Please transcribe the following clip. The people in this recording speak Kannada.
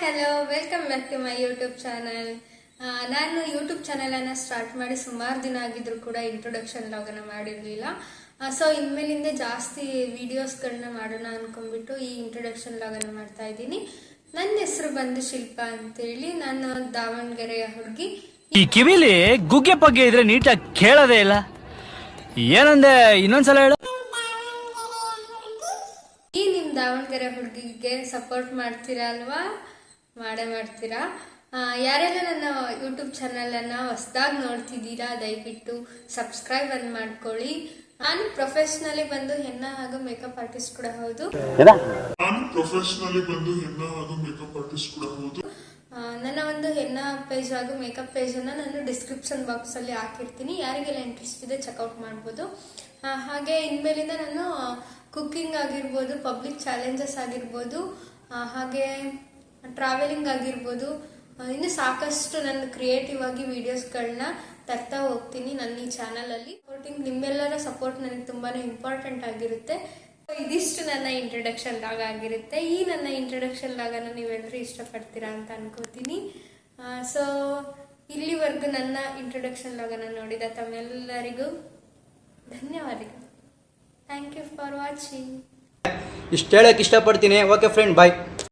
Hello, welcome back to my YouTube channel. ನಾನು ಯೂಟ್ಯೂಬ್ ಚಾನಲನ್ನು ಸ್ಟಾರ್ಟ್ ಮಾಡಿ ಸುಮಾರು ದಿನ ಆಗಿದ್ರು ಕೂಡ ಇಂಟ್ರೊಡಕ್ಷನ್ ಲಾಗನ್ನು ಮಾಡಿರಲಿಲ್ಲ. ಸೊ ಇನ್ಮೇಲಿಂದ ಜಾಸ್ತಿ ವಿಡಿಯೋಸ್ಗಳನ್ನ ಮಾಡೋಣ ಅಂದ್ಕೊಂಡ್ಬಿಟ್ಟು ಈ ಇಂಟ್ರೊಡಕ್ಷನ್ ಲಾಗನ್ನು ಮಾಡ್ತಾ ಇದ್ದೀನಿ. ನನ್ನ ಹೆಸರು ಬಂದು ಶಿಲ್ಪಾ ಅಂತೇಳಿ. ನಾನು ದಾವಣಗೆರೆಯ ಹುಡುಗಿ. ಈ ಕಿವಿಲಿ ಗುಗ್ಗೆ ಪಗ್ಗೆ ಇದ್ರೆ ನೀಟಾಗಿ ಕೇಳೋದೇ ಇಲ್ಲ. ಏನಂದೆ ಇನ್ನೊಂದ್ಸಲ ಹೇಳು. ಈ ನಿಮ್ಮ ದಾವಣಗೆರೆ ಹುಡುಗಿಗೆ ಸಪೋರ್ಟ್ ಮಾಡ್ತೀರಾ ಅಲ್ವಾ? ಮಾಡೇ ಮಾಡ್ತೀರಾ. ಯಾರೆಲ್ಲ ನನ್ನ ಯೂಟ್ಯೂಬ್ ಚಾನಲನ್ನು ಹೊಸದಾಗಿ ನೋಡ್ತಿದ್ದೀರಾ ದಯವಿಟ್ಟು ಸಬ್ಸ್ಕ್ರೈಬ್ ಅನ್ನು ಮಾಡ್ಕೊಳ್ಳಿ. ನಾನು ಪ್ರೊಫೆಷ್ನಲಿ ಬಂದು ಹೆಣ್ಣ ಹಾಗೂ ಮೇಕಪ್ ಆರ್ಟಿಸ್ಟ್ ಕೂಡ ಹೌದು. ನನ್ನ ಒಂದು ಹೆಣ್ಣ ಪೇಜ್ ಹಾಗೂ ಮೇಕಪ್ ಪೇಜನ್ನು ನಾನು ಡಿಸ್ಕ್ರಿಪ್ಷನ್ ಬಾಕ್ಸಲ್ಲಿ ಹಾಕಿರ್ತೀನಿ. ಯಾರಿಗೆಲ್ಲ ಇಂಟ್ರೆಸ್ಟ್ ಇದೆ ಚೆಕ್ಔಟ್ ಮಾಡ್ಬೋದು. ಹಾಗೆ ಇನ್ಮೇಲಿಂದ ನಾನು ಕುಕ್ಕಿಂಗ್ ಆಗಿರ್ಬೋದು, ಪಬ್ಲಿಕ್ ಚಾಲೆಂಜಸ್ ಆಗಿರ್ಬೋದು, ಹಾಗೆ ಟ್ರಾವೆಲಿಂಗ್ ಆಗಿರ್ಬೋದು, ಇನ್ನು ಸಾಕಷ್ಟು ನನ್ನ ಕ್ರಿಯೇಟಿವ್ ಆಗಿ ವಿಡಿಯೋಸ್ಗಳನ್ನ ತರ್ತಾ ಹೋಗ್ತೀನಿ ನನ್ನ ಈ ಚಾನಲಲ್ಲಿ. ನಿಮ್ಮೆಲ್ಲರ ಸಪೋರ್ಟ್ ನನಗೆ ತುಂಬಾ ಇಂಪಾರ್ಟೆಂಟ್ ಆಗಿರುತ್ತೆ. ಇದಿಷ್ಟು ನನ್ನ ಇಂಟ್ರೊಡಕ್ಷನ್ ಲಾಗ್ ಆಗಿರುತ್ತೆ. ಈ ನನ್ನ ಇಂಟ್ರೊಡಕ್ಷನ್ ಲಾಗನ್ನು ನೀವೆಲ್ಲರೂ ಇಷ್ಟಪಡ್ತೀರಾ ಅಂತ ಅನ್ಕೋತೀನಿ. ಸೊ ಇಲ್ಲಿವರೆಗೂ ನನ್ನ ಇಂಟ್ರೊಡಕ್ಷನ್ ಲಾಗನ್ನು ನೋಡಿದ ತಮ್ಮೆಲ್ಲರಿಗೂ ಧನ್ಯವಾದಗಳು. Thank you for watching. ಇಷ್ಟು ಹೇಳಕ್ಕೆ ಇಷ್ಟಪಡ್ತೀನಿ. ಓಕೆ ಫ್ರೆಂಡ್, ಬಾಯ್.